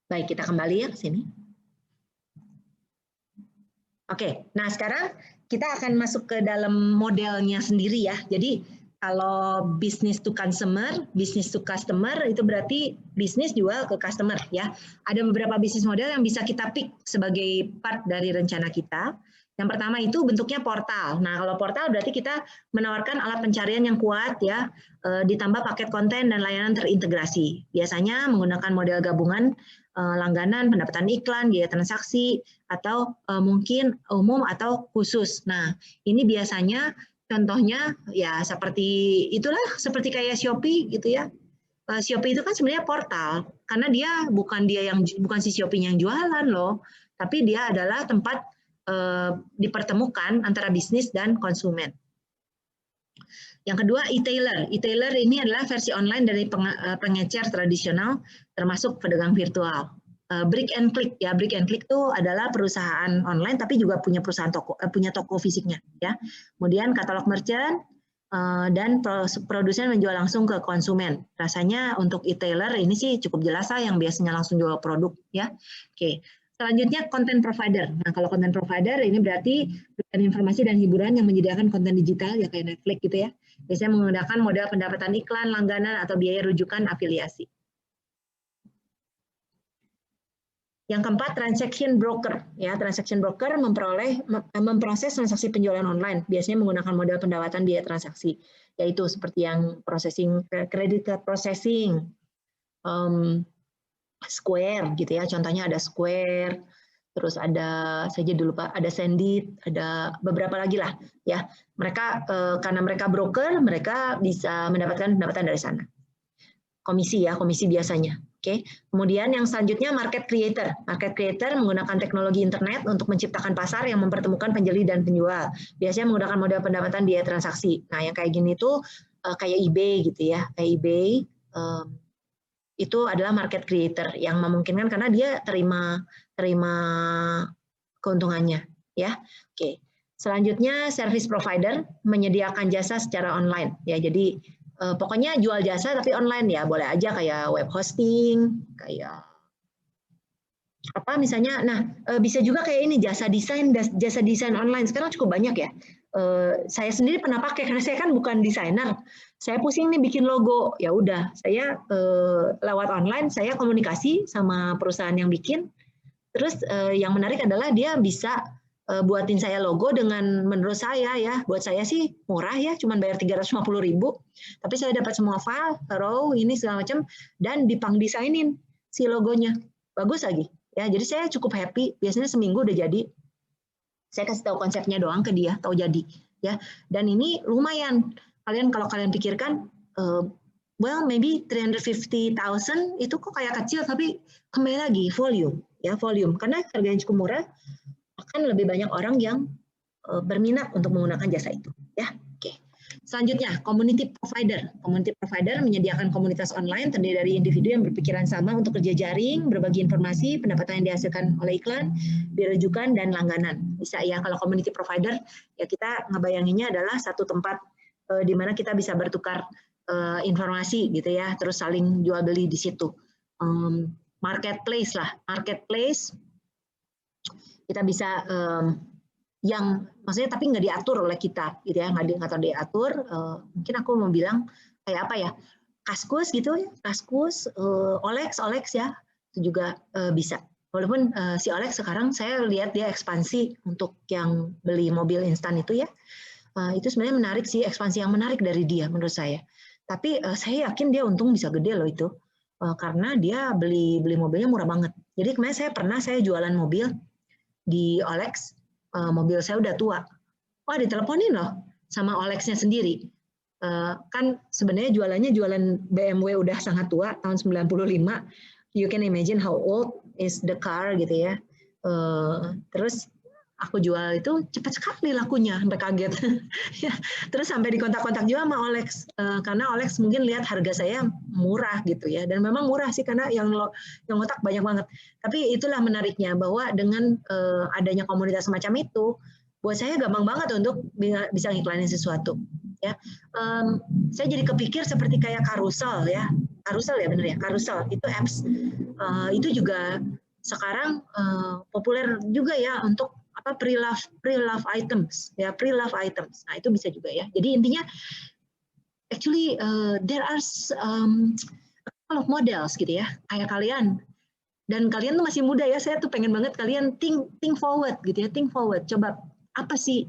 Baik, kita kembali ya ke sini. Oke, nah sekarang kita akan masuk ke dalam modelnya sendiri ya. Jadi kalau business to customer itu berarti bisnis jual ke customer ya. Ada beberapa bisnis model yang bisa kita pick sebagai part dari rencana kita. Yang pertama itu bentuknya portal. Nah, kalau portal berarti kita menawarkan alat pencarian yang kuat ya, ditambah paket konten dan layanan terintegrasi. Biasanya menggunakan model gabungan langganan, pendapatan iklan, biaya transaksi, atau mungkin umum atau khusus. Nah, ini biasanya contohnya ya seperti itulah, seperti kayak Shopee gitu ya. Shopee itu kan sebenarnya portal, karena dia bukan si Shopee yang jualan loh, tapi dia adalah tempat dipertemukan antara bisnis dan konsumen. Yang kedua, e-tailer. E-tailer ini adalah versi online dari pengecer tradisional, termasuk pedagang virtual. Brick and click ya, brick and click itu adalah perusahaan online tapi juga punya perusahaan punya toko fisiknya ya. Kemudian katalog merchant dan produsen menjual langsung ke konsumen. Rasanya untuk e-tailer ini sih cukup jelas lah, yang biasanya langsung jual produk ya. Oke. Selanjutnya content provider. Nah, kalau content provider ini berarti informasi dan hiburan yang menyediakan konten digital ya kayak Netflix gitu ya. Biasanya menggunakan model pendapatan iklan, langganan atau biaya rujukan afiliasi. Yang keempat, transaction broker. Ya, transaction broker memproses transaksi penjualan online. Biasanya menggunakan model pendapatan biaya transaksi, yaitu seperti yang processing, credit card processing, Square gitu ya, contohnya ada Square, terus ada saya jadi lupa, ada Sendit, ada beberapa lagi lah ya. Mereka karena mereka broker, mereka bisa mendapatkan pendapatan dari sana. Komisi ya, komisi biasanya. Oke. Kemudian yang selanjutnya market creator. Market creator menggunakan teknologi internet untuk menciptakan pasar yang mempertemukan penjeli dan penjual. Biasanya menggunakan model pendapatan biaya transaksi. Nah, yang kayak gini tuh kayak eBay gitu ya, kayak eBay. Itu adalah market creator yang memungkinkan karena dia terima keuntungannya ya. Oke. Selanjutnya service provider menyediakan jasa secara online ya. Jadi pokoknya jual jasa tapi online ya. Boleh aja kayak web hosting, kayak apa misalnya. Nah, bisa juga kayak ini jasa desain online. Sekarang cukup banyak ya. Saya sendiri pernah pakai karena saya kan bukan desainer. Saya pusing nih bikin logo. Ya udah, saya lewat online saya komunikasi sama perusahaan yang bikin. Terus yang menarik adalah dia bisa buatin saya logo dengan menurut saya ya, buat saya sih murah ya, cuma bayar 350.000. Tapi saya dapat semua file, raw, ini segala macam dan dipang-desainin si logonya. Bagus lagi. Ya, jadi saya cukup happy. Biasanya seminggu udah jadi. Saya kasih tahu konsepnya doang ke dia, tahu jadi ya. Dan ini lumayan. Kalau kalian pikirkan well maybe 350.000 itu kok kayak kecil, tapi kembali lagi volume ya, volume. Karena harganya cukup murah, akan lebih banyak orang yang berminat untuk menggunakan jasa itu ya. Oke. Selanjutnya, community provider. Community provider menyediakan komunitas online terdiri dari individu yang berpikiran sama untuk kerja jaring, berbagi informasi, pendapatan yang dihasilkan oleh iklan, biaya-rujukan, dan langganan. Bisa ya, kalau community provider, ya kita ngebayanginnya adalah satu tempat di mana kita bisa bertukar informasi gitu ya, terus saling jual beli di situ. Marketplace lah, marketplace kita bisa yang maksudnya tapi nggak diatur oleh kita gitu ya, nggak diatur. Mungkin aku mau bilang kayak apa ya, Kaskus gitu ya, Kaskus, Olex ya, itu juga bisa. Walaupun si Olex sekarang saya lihat dia ekspansi untuk yang beli mobil instan itu ya, itu sebenarnya menarik sih, ekspansi yang menarik dari dia menurut saya. Tapi saya yakin dia untung bisa gede loh itu, karena dia beli mobilnya murah banget. Jadi kemarin saya jualan mobil di Olex. Mobil saya udah tua, wah diteleponin loh sama Olexnya sendiri. Kan sebenarnya jualan BMW udah sangat tua, tahun 95. You can imagine how old is the car gitu ya. Terus aku jual itu cepat sekali lakunya, sampai kaget. Ya, terus sampai dikontak-kontak juga sama Olex, karena Olex mungkin lihat harga saya murah gitu ya, dan memang murah sih karena yang kontak banyak banget. Tapi itulah menariknya bahwa dengan adanya komunitas semacam itu, buat saya gampang banget untuk bisa ngiklanin sesuatu. Ya, saya jadi kepikir seperti kayak karusel ya. Carousel ya, bener ya, Carousel itu apps itu juga sekarang populer juga ya untuk apa pre-love items ya, pre-love items. Nah itu bisa juga ya. Jadi intinya actually there are a couple of models gitu ya, kayak kalian. Dan kalian tuh masih muda ya, saya tuh pengen banget kalian think forward gitu ya, think forward. Coba apa sih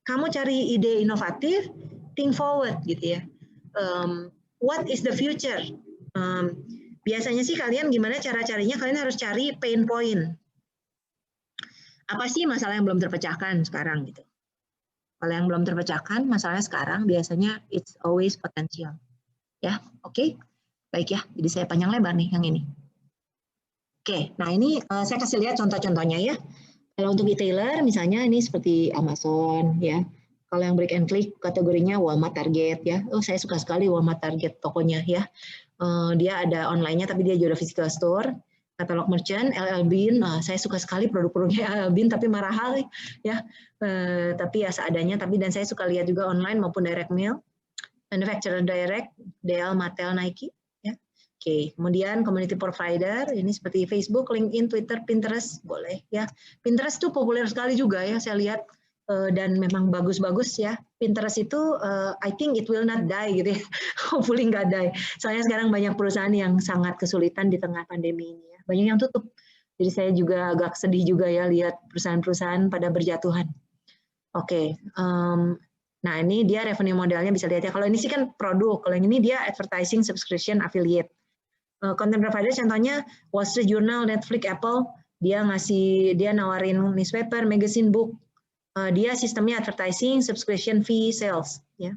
kamu cari ide inovatif, think forward gitu ya. What is the future? Biasanya sih kalian gimana cara carinya? Kalian harus cari pain point. Apa sih masalah yang belum terpecahkan sekarang gitu? Kalau yang belum terpecahkan, masalahnya sekarang biasanya it's always potential. Ya, oke, baik ya. Jadi saya panjang lebar nih yang ini. Oke, nah ini saya kasih lihat contoh-contohnya ya. Kalau untuk retailer, misalnya ini seperti Amazon ya. Kalau yang break and click kategorinya Walmart Target ya. Oh, saya suka sekali Walmart Target tokonya ya. Dia ada online-nya tapi dia juga physical store. Katalog merchant, LL Bean, saya suka sekali produk-produknya LL Bean tapi mahal ya. Tapi ya seadanya. Tapi dan saya suka lihat juga online maupun direct mail. Manufacturer direct, DL, Mattel, Nike. Oke, kemudian community provider, ini seperti Facebook, LinkedIn, Twitter, Pinterest, boleh ya. Pinterest tuh populer sekali juga ya, saya lihat dan memang bagus-bagus ya. Pinterest itu, I think it will not die gitu ya, hopefully nggak die. Soalnya sekarang banyak perusahaan yang sangat kesulitan di tengah pandemi ini ya, banyak yang tutup. Jadi saya juga agak sedih juga ya lihat perusahaan-perusahaan pada berjatuhan. Oke, nah ini dia revenue modelnya bisa lihat ya. Kalau ini sih kan produk, kalau yang ini dia advertising, subscription, affiliate. Content provider contohnya Wall Street Journal, Netflix, Apple, dia nawarin newspaper, magazine, book, dia sistemnya advertising, subscription fee, sales. Ya.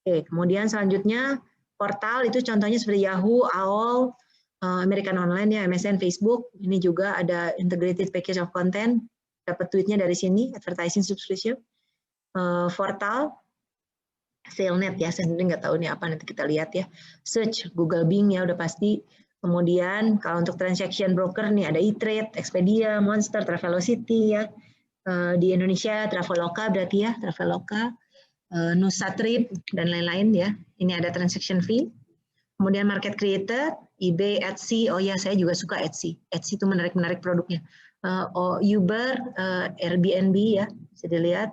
Oke, kemudian selanjutnya portal itu contohnya seperti Yahoo, AOL, American Online ya, MSN, Facebook. Ini juga ada integrated package of content, dapat tweetnya dari sini, advertising subscription. Portal SaleNet ya, saya sendiri nggak tahu nih apa, nanti kita lihat ya. Search Google Bing ya udah pasti. Kemudian kalau untuk transaction broker nih ada E-Trade, Expedia, Monster, Travelocity ya. Di Indonesia Traveloka berarti ya, Traveloka, Nusa Trip dan lain-lain ya. Ini ada transaction fee. Kemudian market creator, eBay, Etsy. Oh ya, saya juga suka Etsy. Etsy itu menarik-menarik produknya. Uber, Airbnb ya, bisa dilihat.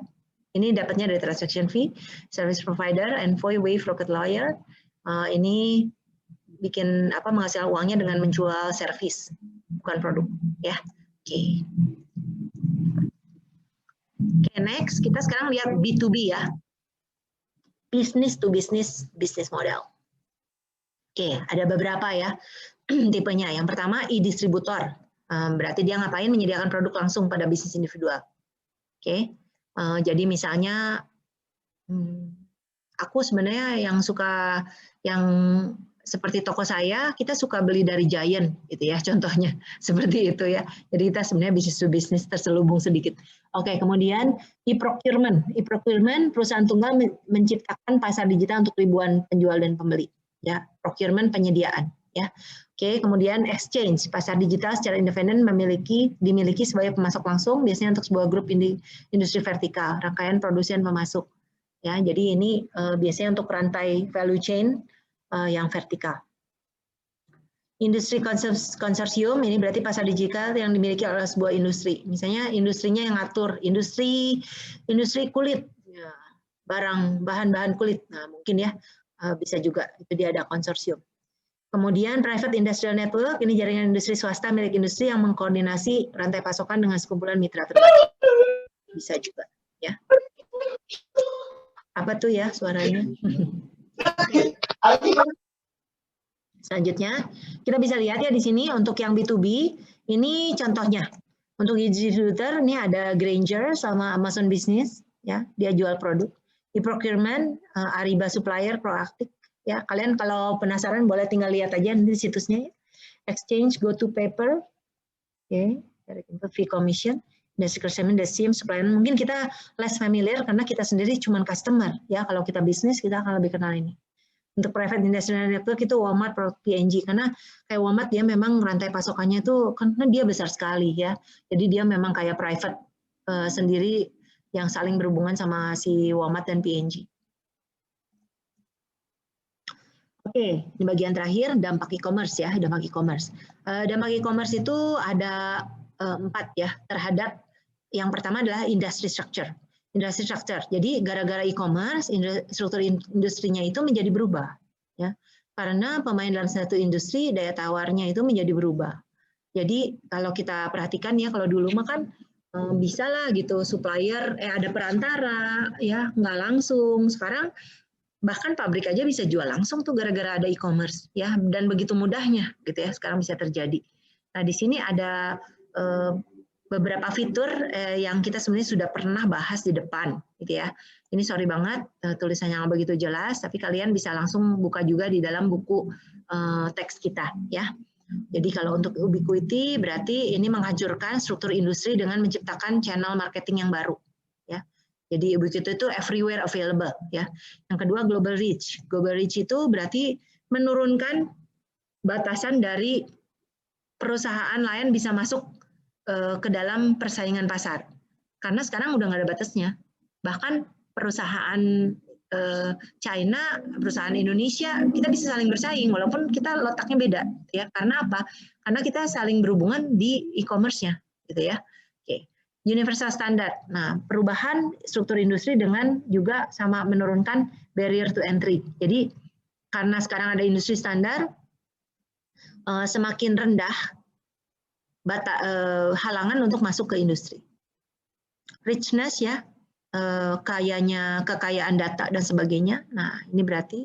Ini dapatnya dari transaction fee, service provider, Envoy, Wave, Rocket Lawyer. Ini bikin apa menghasilkan uangnya dengan menjual service, bukan produk, ya. Oke. Oke, next kita sekarang lihat B2B ya, business to business model. Oke, ada beberapa ya tipenya. Yang pertama e-distributor, berarti dia ngapain menyediakan produk langsung pada bisnis individual. Oke. Jadi misalnya aku sebenarnya yang suka yang seperti toko saya, kita suka beli dari Giant gitu ya, contohnya seperti itu ya. Jadi kita sebenarnya bisnis to bisnis terselubung sedikit. Oke, kemudian e-procurement. E-procurement perusahaan tunggal menciptakan pasar digital untuk ribuan penjual dan pembeli. Ya, procurement penyediaan ya. Oke, kemudian exchange, pasar digital secara independen dimiliki sebagai pemasok langsung, biasanya untuk sebuah grup industri vertikal, rangkaian produsen pemasok. Ya, jadi ini biasanya untuk rantai value chain yang vertikal. Industri konsorsium, ini berarti pasar digital yang dimiliki oleh sebuah industri. Misalnya industrinya yang ngatur, industri kulit, ya, bahan-bahan kulit. Nah, mungkin ya bisa juga, itu dia ada konsorsium. Kemudian private industrial network, ini jaringan industri swasta milik industri yang mengkoordinasi rantai pasokan dengan sekumpulan mitra terbaik. Bisa juga, ya. Apa tuh ya suaranya? Selanjutnya, kita bisa lihat ya di sini untuk yang B2B, ini contohnya. Untuk distributor, ini ada Grainger sama Amazon Business, ya, dia jual produk. Di procurement, Ariba Supplier, Proactive. Ya, kalian kalau penasaran boleh tinggal lihat aja di situsnya. Exchange, GoTo Paper, oke, dari fee commission, description, SIM, supplier. Mungkin kita less familiar karena kita sendiri cuma customer. Ya, kalau kita bisnis kita akan lebih kenal ini. Untuk private industrial network itu Walmart, P&G, karena kayak Walmart dia memang rantai pasokannya itu karena dia besar sekali ya. Jadi dia memang kayak private sendiri yang saling berhubungan sama si Walmart dan P&G. Oke, di bagian terakhir dampak e-commerce ya, dampak e-commerce. Dampak e-commerce itu ada 4 ya, terhadap yang pertama adalah industry structure. Industry structure. Jadi gara-gara e-commerce, struktur industrinya itu menjadi berubah ya. Karena pemain dalam satu industri daya tawarnya itu menjadi berubah. Jadi kalau kita perhatikan ya, kalau dulu mah kan bisa lah gitu supplier ada perantara ya, nggak langsung. Sekarang bahkan pabrik aja bisa jual langsung tuh gara-gara ada e-commerce ya, dan begitu mudahnya gitu ya sekarang bisa terjadi. Nah di sini ada beberapa fitur yang kita sebenarnya sudah pernah bahas di depan gitu ya. Ini sorry banget tulisannya nggak begitu jelas, tapi kalian bisa langsung buka juga di dalam buku teks kita ya. Jadi kalau untuk ubiquity berarti ini menghancurkan struktur industri dengan menciptakan channel marketing yang baru ya. Jadi ubiquity itu everywhere available ya. Yang kedua global reach. Global reach itu berarti menurunkan batasan dari perusahaan lain bisa masuk ke dalam persaingan pasar. Karena sekarang udah nggak ada batasnya. Bahkan perusahaan China, perusahaan Indonesia, kita bisa saling bersaing walaupun kita letaknya beda ya. Karena apa? Karena kita saling berhubungan di e-commerce-nya gitu ya. Oke. Universal standard. Nah, perubahan struktur industri dengan juga sama menurunkan barrier to entry. Jadi karena sekarang ada industri standar, semakin rendah halangan untuk masuk ke industri. Richness ya, kekayaan data dan sebagainya. Nah, ini berarti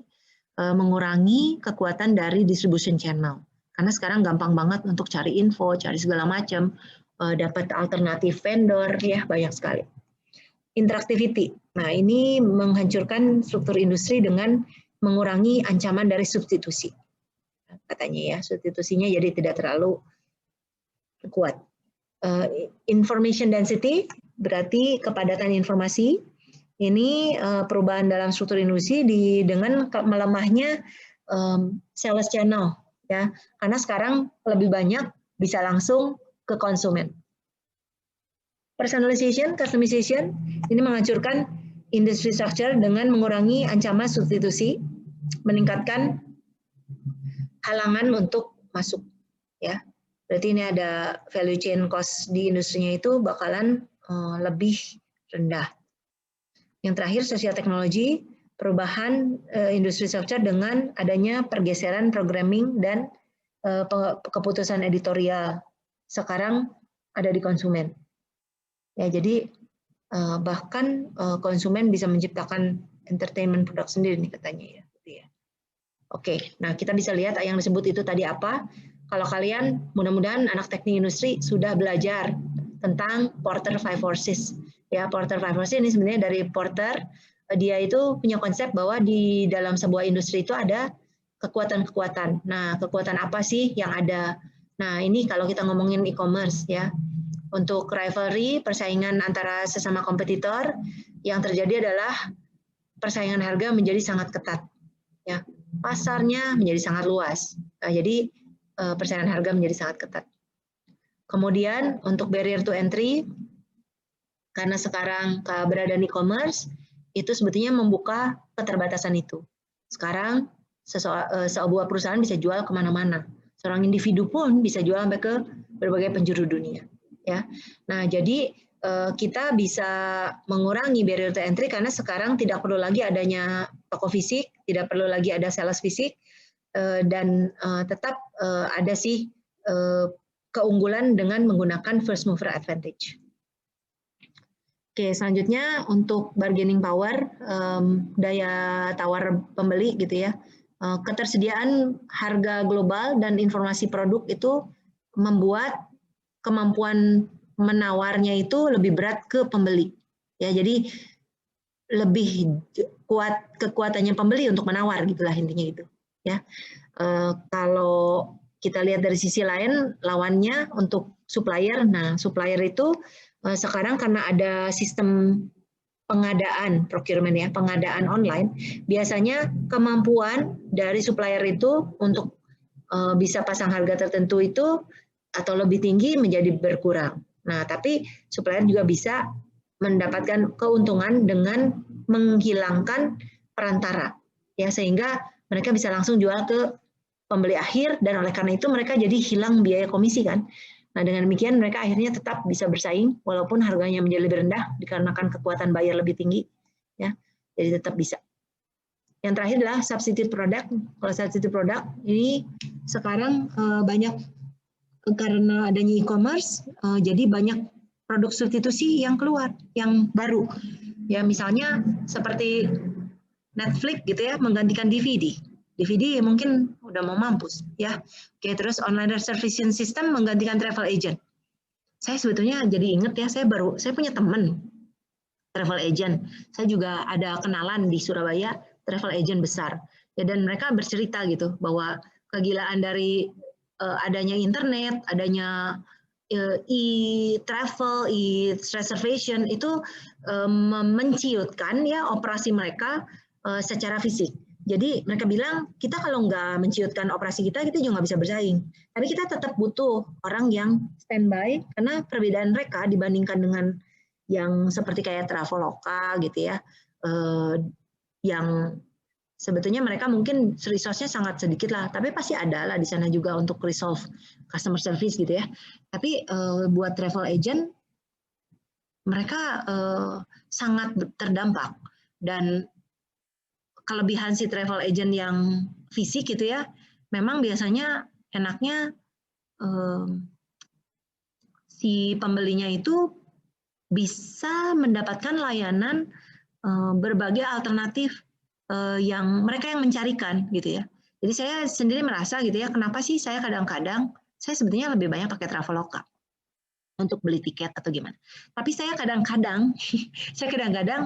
mengurangi kekuatan dari distribution channel. Karena sekarang gampang banget untuk cari info, cari segala macam. Dapat alternatif vendor ya, banyak sekali. Interactivity. Nah, ini menghancurkan struktur industri dengan mengurangi ancaman dari substitusi. Katanya ya, substitusinya jadi tidak terlalu kuat. Information density berarti kepadatan informasi. Ini perubahan dalam struktur industri dengan melemahnya sales channel ya. Karena sekarang lebih banyak bisa langsung ke konsumen. Personalization, customization, ini menghancurkan industry structure dengan mengurangi ancaman substitusi, meningkatkan halangan untuk masuk. Ya, berarti ini ada value chain cost di industrinya itu bakalan lebih rendah. Yang terakhir sosial teknologi, perubahan industri structure dengan adanya pergeseran programming dan keputusan editorial. Sekarang ada di konsumen. Ya, jadi bahkan konsumen bisa menciptakan entertainment produk sendiri nih katanya ya. Oke, nah kita bisa lihat yang disebut itu tadi apa. Kalau kalian mudah-mudahan anak teknik industri sudah belajar tentang Porter 5 Forces. Ya, Porter 5 Forces ini sebenarnya dari Porter, dia itu punya konsep bahwa di dalam sebuah industri itu ada kekuatan-kekuatan. Nah, kekuatan apa sih yang ada? Nah, ini kalau kita ngomongin e-commerce ya, untuk rivalry, persaingan antara sesama kompetitor, yang terjadi adalah persaingan harga menjadi sangat ketat. Ya, pasarnya menjadi sangat luas. Nah, jadi persaingan harga menjadi sangat ketat. Kemudian untuk barrier to entry, karena sekarang keberadaan e-commerce, itu sebetulnya membuka keterbatasan itu. Sekarang sebuah perusahaan bisa jual kemana-mana. Seorang individu pun bisa jual sampai ke berbagai penjuru dunia. Ya, nah jadi kita bisa mengurangi barrier to entry karena sekarang tidak perlu lagi adanya toko fisik, tidak perlu lagi ada sales fisik, dan tetap ada sih keunggulan dengan menggunakan first mover advantage. Oke, selanjutnya untuk bargaining power, daya tawar pembeli gitu ya. Ketersediaan harga global dan informasi produk itu membuat kemampuan menawarnya itu lebih berat ke pembeli. Ya, jadi lebih kuat kekuatannya pembeli untuk menawar gitulah intinya itu. Ya, kalau kita lihat dari sisi lain lawannya untuk supplier. Nah, supplier itu sekarang karena ada sistem pengadaan procurement ya, pengadaan online, biasanya kemampuan dari supplier itu untuk bisa pasang harga tertentu itu atau lebih tinggi menjadi berkurang. Nah, tapi supplier juga bisa mendapatkan keuntungan dengan menghilangkan perantara, ya sehingga mereka bisa langsung jual ke pembeli akhir, dan oleh karena itu mereka jadi hilang biaya komisi kan. Nah, dengan demikian mereka akhirnya tetap bisa bersaing walaupun harganya menjadi lebih rendah dikarenakan kekuatan bayar lebih tinggi, ya. Jadi tetap bisa. Yang terakhir adalah substitute product. Kalau substitute product ini sekarang banyak karena adanya e-commerce, jadi banyak produk substitusi yang keluar, yang baru. Ya, misalnya seperti Netflix gitu ya, menggantikan DVD. DVD mungkin udah mau mampus ya. Oke, terus online reservation system menggantikan travel agent. Saya sebetulnya jadi inget ya, saya punya teman travel agent. Saya juga ada kenalan di Surabaya travel agent besar. Ya, dan mereka bercerita gitu bahwa kegilaan dari adanya internet, adanya e-travel, e-reservation itu menciutkan ya operasi mereka secara fisik. Jadi mereka bilang, kita kalau nggak menciutkan operasi kita juga nggak bisa bersaing. Tapi kita tetap butuh orang yang standby, karena perbedaan mereka dibandingkan dengan yang seperti kayak Traveloka gitu ya, yang sebetulnya mereka mungkin resource-nya sangat sedikit lah, tapi pasti ada lah di sana juga untuk resolve customer service gitu ya. Tapi buat travel agent, mereka sangat terdampak, dan kelebihan si travel agent yang fisik gitu ya, memang biasanya enaknya si pembelinya itu bisa mendapatkan layanan berbagai alternatif yang mereka yang mencarikan gitu ya. Jadi saya sendiri merasa gitu ya, kenapa sih saya kadang-kadang saya sebetulnya lebih banyak pakai Traveloka untuk beli tiket atau gimana. Tapi saya kadang-kadang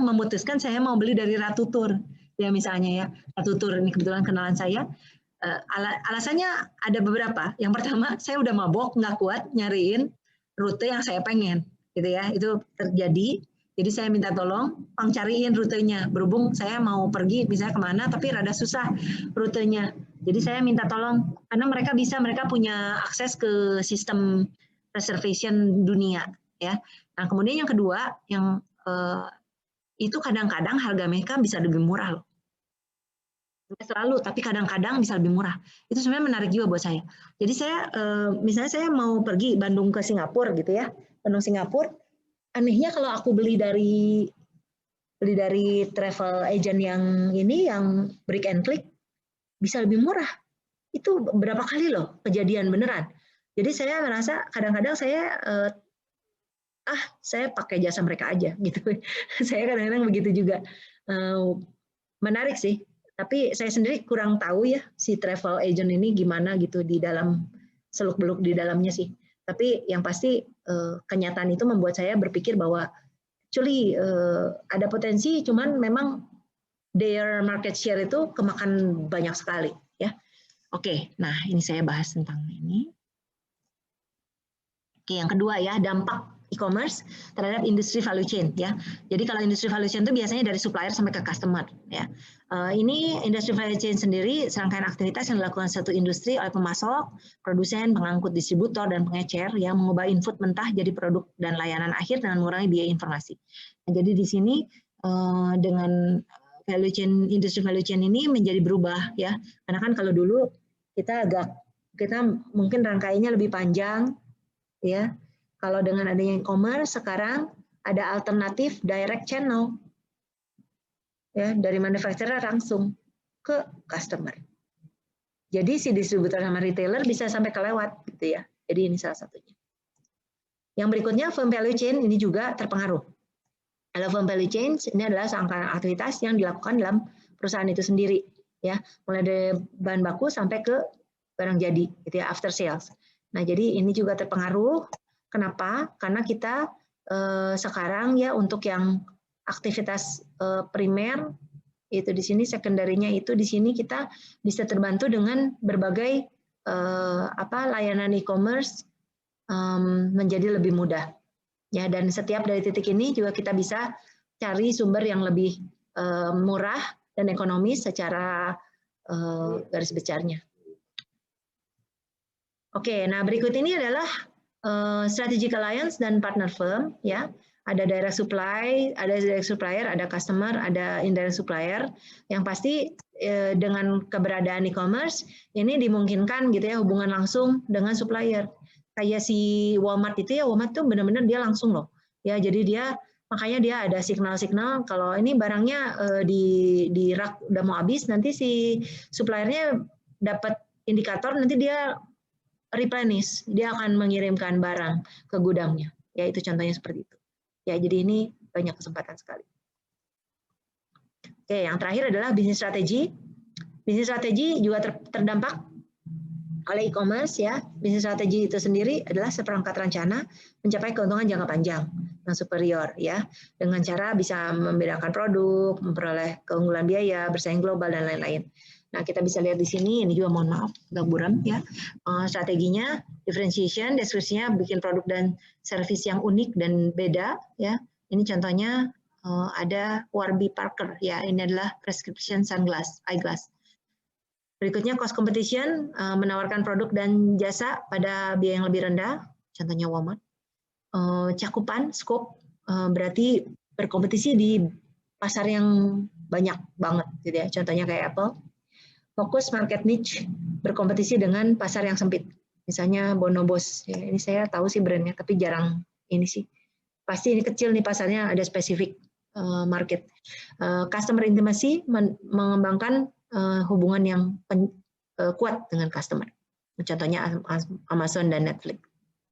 memutuskan saya mau beli dari Ratu Tour. Ya misalnya ya, Ratu Tour ini kebetulan kenalan saya. Alasannya ada beberapa. Yang pertama, saya udah mabok, nggak kuat nyariin rute yang saya pengen, gitu ya. Itu terjadi. Jadi saya minta tolong, Pang cariin rutenya. Berhubung saya mau pergi misalnya kemana, tapi rada susah rutenya. Jadi saya minta tolong, karena mereka punya akses ke sistem reservation dunia, ya. Nah kemudian yang kedua, yang itu kadang-kadang harga mereka bisa lebih murah loh. Selalu, tapi kadang-kadang bisa lebih murah. Itu sebenarnya menarik juga buat saya. Jadi saya, misalnya saya mau pergi Bandung ke Singapura gitu ya, Bandung Singapura, anehnya kalau aku beli dari travel agent yang ini, yang Brick and Click, bisa lebih murah. Itu berapa kali loh kejadian beneran. Jadi saya merasa kadang-kadang saya pakai jasa mereka aja gitu. Saya kadang-kadang begitu juga. Menarik sih. Tapi saya sendiri kurang tahu ya si travel agent ini gimana gitu di dalam seluk-beluk di dalamnya sih. Tapi yang pasti kenyataan itu membuat saya berpikir bahwa actually ada potensi, cuman memang their market share itu kemakan banyak sekali ya. Oke, nah ini saya bahas tentang ini. Oke, yang kedua ya, dampak e-commerce terhadap industri value chain ya. Jadi kalau industri value chain itu biasanya dari supplier sampai ke customer ya. Ini industri value chain sendiri serangkaian aktivitas yang dilakukan satu industri oleh pemasok, produsen, pengangkut, distributor, dan pengecer yang mengubah input mentah jadi produk dan layanan akhir dengan mengurangi biaya informasi. Nah, jadi di sini dengan value chain, industri value chain ini menjadi berubah ya. Karena kan kalau dulu kita mungkin rangkaiannya lebih panjang ya. Kalau dengan adanya e-commerce sekarang ada alternatif direct channel ya, dari manufacturer langsung ke customer. Jadi si distributor sama retailer bisa sampai kelewat gitu ya. Jadi ini salah satunya. Yang berikutnya firm value chain ini juga terpengaruh. Kalau firm value chain ini adalah serangkaian aktivitas yang dilakukan dalam perusahaan itu sendiri ya, mulai dari bahan baku sampai ke barang jadi gitu ya, after sales. Nah, jadi ini juga terpengaruh. Kenapa? Karena kita sekarang ya untuk yang aktivitas primer itu di sini, sekunderinya itu di sini kita bisa terbantu dengan berbagai layanan e-commerce menjadi lebih mudah. Ya, dan setiap dari titik ini juga kita bisa cari sumber yang lebih murah dan ekonomis secara garis besarnya. Oke, nah berikut ini adalah strategic alliance dan partner firm ya. Ada direct supply, ada direct supplier, ada customer, ada indirect supplier. Yang pasti dengan keberadaan e-commerce ini dimungkinkan gitu ya hubungan langsung dengan supplier. Kayak si Walmart itu ya, Walmart tuh benar-benar dia langsung loh. Ya, jadi dia makanya dia ada signal-signal kalau ini barangnya di rak udah mau habis, nanti si suppliernya dapat indikator, nanti dia replenish, dia akan mengirimkan barang ke gudangnya. Ya, itu contohnya seperti itu. Ya, jadi ini banyak kesempatan sekali. Oke, yang terakhir adalah bisnis strategi. Bisnis strategi juga terdampak oleh e-commerce ya. Bisnis strategi itu sendiri adalah seperangkat rencana mencapai keuntungan jangka panjang yang superior ya, dengan cara bisa membedakan produk, memperoleh keunggulan biaya, bersaing global dan lain-lain. Nah, kita bisa lihat di sini, ini juga mohon maaf agak buram ya. Strateginya differentiation, deskripsinya bikin produk dan service yang unik dan beda ya. Ini contohnya ada Warby Parker ya, ini adalah prescription sunglass, eyeglass. Berikutnya cost competition, menawarkan produk dan jasa pada biaya yang lebih rendah, contohnya Walmart. Cakupan, scope, berarti berkompetisi di pasar yang banyak banget, gitu ya. Contohnya kayak Apple. Fokus market niche, berkompetisi dengan pasar yang sempit. Misalnya Bonobos, ya, ini saya tahu sih brandnya, tapi jarang ini sih. Pasti ini kecil nih pasarnya, ada spesifik market. Customer intimacy, mengembangkan hubungan yang kuat dengan customer. Contohnya Amazon dan Netflix.